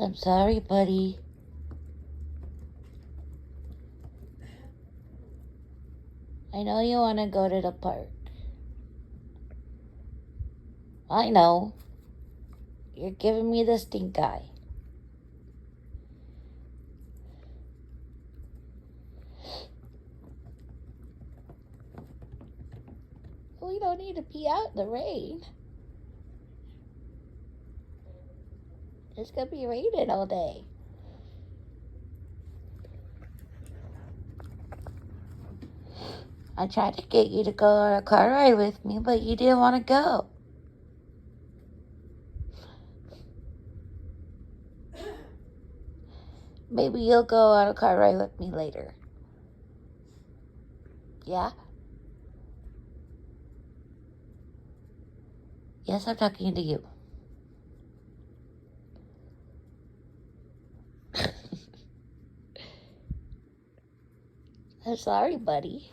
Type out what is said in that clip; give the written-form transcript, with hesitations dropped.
I'm sorry, buddy. I know you want to go to the park. I know. You're giving me the stink eye. We don't need to be out in the rain. It's gonna be raining all day. I tried to get you to go on a car ride with me, but you didn't want to go. Maybe you'll go on a car ride with me later. Yeah? Yes, I'm talking to you. I'm sorry, buddy.